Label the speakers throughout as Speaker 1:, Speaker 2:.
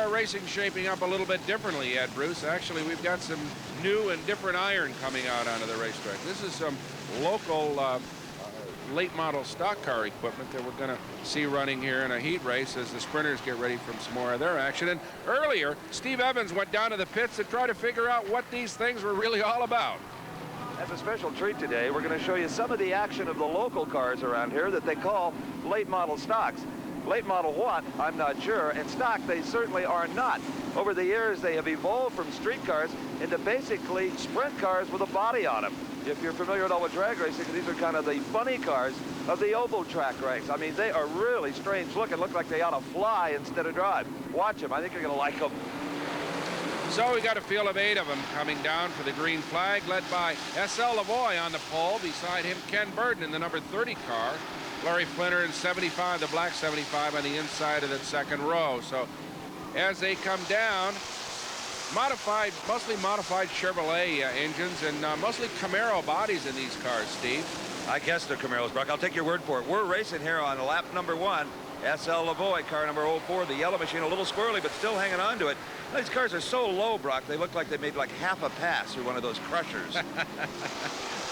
Speaker 1: racing shaping up a little bit differently, Ed Bruce. Actually, we've got some new and different iron coming out onto the racetrack. This is some local late model stock car equipment that we're going to see running here in a heat race as the sprinters get ready for some more of their action. And earlier, Steve Evans went down to the pits to try to figure out what these things were really all about.
Speaker 2: As a special treat today, we're going to show you some of the action of the local cars around here that they call late model stocks. Late model what? I'm not sure. And stock, they certainly are not. Over the years, they have evolved from street cars into basically sprint cars with a body on them. If you're familiar at all with drag racing, these are kind of the funny cars of the oval track race. I mean, they are really strange looking. Look like they ought to fly instead of drive. Watch them. I think you're going to like them.
Speaker 1: So we got a field of 8 of them coming down for the green flag, led by S.L. Lavoie on the pole. Beside him, Ken Burden in the number 30 car. Larry Flinter in 75, the black 75 on the inside of that second row. So as they come down, mostly modified Chevrolet engines and mostly Camaro bodies in these cars, Steve.
Speaker 2: I guess they're Camaros, Brock. I'll take your word for it. We're racing here on lap number 1. S.L. Lavoie, car number 04, the yellow machine, a little squirrely, but still hanging on to it. These cars are so low, Brock, they look like they made like half a pass through one of those crushers.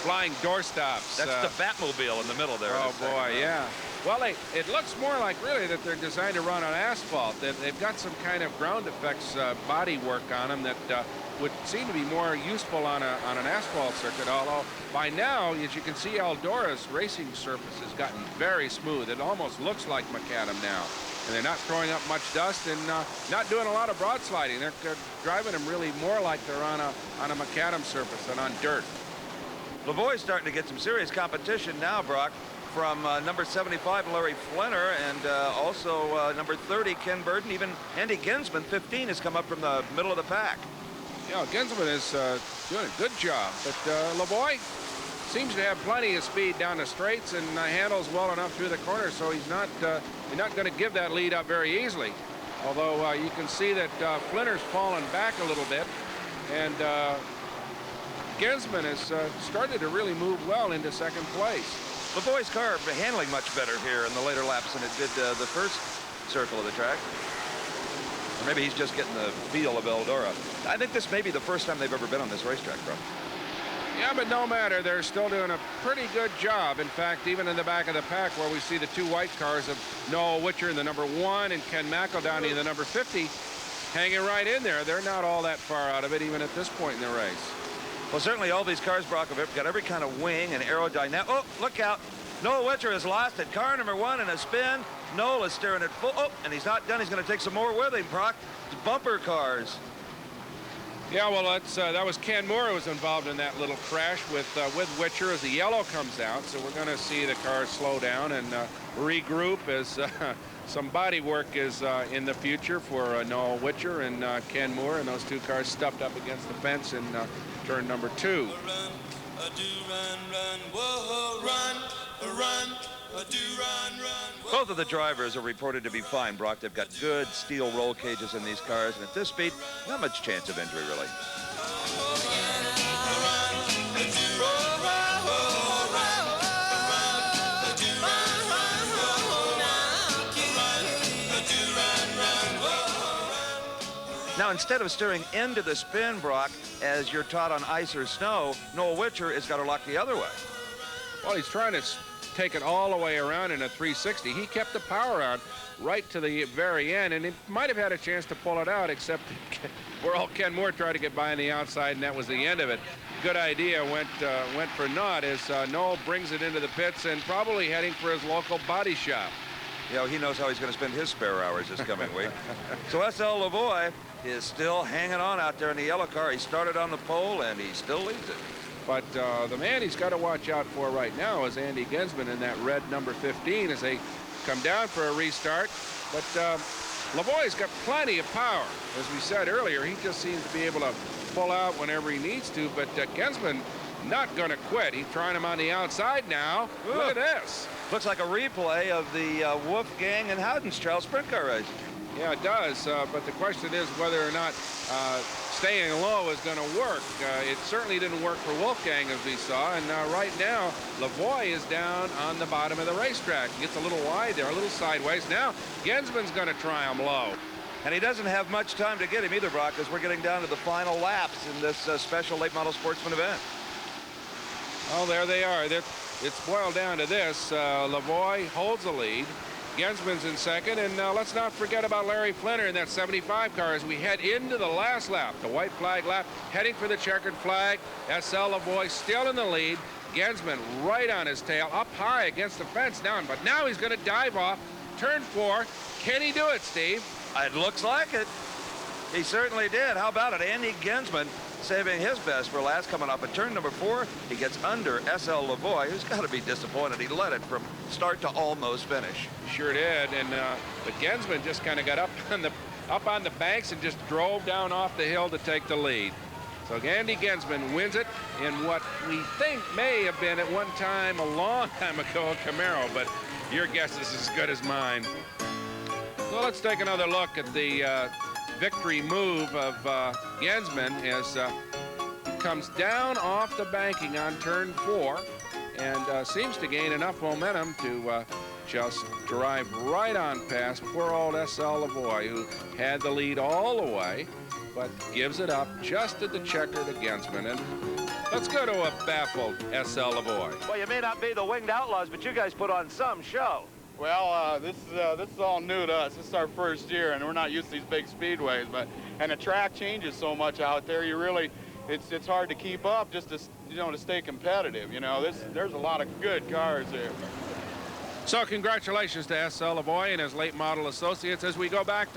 Speaker 1: Flying doorstops.
Speaker 2: That's the Batmobile in the middle there.
Speaker 1: Oh, boy, yeah. Well, it looks more like really that they're designed to run on asphalt. They've got some kind of ground effects body work on them that would seem to be more useful on an asphalt circuit, although by now, as you can see, Eldora's racing surface has gotten very smooth. It almost looks like macadam now. And they're not throwing up much dust and not doing a lot of broad sliding. They're driving them really more like they're on a macadam surface than on dirt.
Speaker 2: Lavoie's starting to get some serious competition now, Brock, from number 75, Larry Flinter, and also number 30, Ken Burden. Even Andy Ginsman, 15, has come up from the middle of the pack.
Speaker 1: Yeah, Ginsman is doing a good job, but Lavoie seems to have plenty of speed down the straights and handles well enough through the corner, so he's not going to give that lead up very easily. Although you can see that Flinter's fallen back a little bit, and Ginsman has started to really move well into second place.
Speaker 2: Lavoie's car handling much better here in the later laps than it did the first circle of the track. Or maybe he's just getting the feel of Eldora. I think this may be the first time they've ever been on this racetrack, bro.
Speaker 1: Yeah, but no matter, they're still doing a pretty good job. In fact, even in the back of the pack where we see the 2 white cars of Noel Witcher in the number 1 and Ken McEldowney in the number 50 hanging right in there. They're not all that far out of it even at this point in the race.
Speaker 2: Well, certainly all these cars, Brock, have got every kind of wing and aerodynamic. Oh, look out. Noel Witcher has lost it. Car number 1 in a spin. Noel is steering it full. Oh, and he's not done. He's going to take some more with him, Brock. It's bumper cars.
Speaker 1: Yeah, well, that was Ken Moore who was involved in that little crash with Witcher as the yellow comes out. So we're going to see the cars slow down and regroup as some body work is in the future for Noel Witcher and Ken Moore, and those 2 cars stuffed up against the fence in turn number 2.
Speaker 2: Both of the drivers are reported to be fine, Brock. They've got good steel roll cages in these cars, and at this speed, not much chance of injury, really. Now, instead of steering into the spin, Brock, as you're taught on ice or snow, Noel Witcher has got to lock the other way.
Speaker 1: Well, he's trying to take it all the way around in a 360. He kept the power on right to the very end, and he might have had a chance to pull it out, except where all Ken Moore tried to get by on the outside, and that was the end of it. Good idea went for naught as Noel brings it into the pits and probably heading for his local body shop.
Speaker 2: You know, he knows how he's going to spend his spare hours this coming week. So S.L. Lavoie is still hanging on out there in the yellow car. He started on the pole, and he still leads it.
Speaker 1: But the man he's got to watch out for right now is Andy Ginsman in that red number 15 as they come down for a restart. But Lavoie's got plenty of power. As we said earlier, he just seems to be able to pull out whenever he needs to. But Ginsman not going to quit. He's trying him on the outside now. Ooh. Look at this.
Speaker 2: Looks like a replay of the Wolfgang and Howden's sprint car race.
Speaker 1: Yeah, it does. But the question is whether or not staying low is going to work. It certainly didn't work for Wolfgang, as we saw. And right now, Lavoie is down on the bottom of the racetrack. He gets a little wide there, a little sideways. Now, Ginsman's going to try him low.
Speaker 2: And he doesn't have much time to get him either, Brock, because we're getting down to the final laps in this special late model sportsman event.
Speaker 1: Oh, there they are. It's boiled down to this. Lavoie holds the lead. Gensman's in second, and let's not forget about Larry Flinner in that 75 car as we head into the last lap, the white flag lap, heading for the checkered flag. SL Lavoie still in the lead. Gensman right on his tail, up high against the fence now, but now he's going to dive off. Turn 4. Can he do it, Steve?
Speaker 2: It looks like it. He certainly did. How about it? Andy Gensman saving his best for last, coming up at turn number 4. He gets under SL Lavoie, who's got to be disappointed. He led it from start to almost finish.
Speaker 1: Sure did, and but Gensman just kind of got up on the banks and just drove down off the hill to take the lead. So Andy Gensman wins it in what we think may have been at one time, a long time ago, a Camaro, but your guess is as good as mine. So let's take another look at the victory move of Gensman as he comes down off the banking on turn 4 and seems to gain enough momentum to just drive right on past poor old SL Lavoie, who had the lead all the way, but gives it up just at the checker to Gensman. And let's go to a baffled SL Lavoie.
Speaker 2: Well, you may not be the Winged Outlaws, but you guys put on some show.
Speaker 3: Well, this is all new to us. This is our first year, and we're not used to these big speedways. And the track changes so much out there. It's hard to keep up just to to stay competitive. There's a lot of good cars there.
Speaker 1: So congratulations to SL Lavoie and his late model associates as we go back to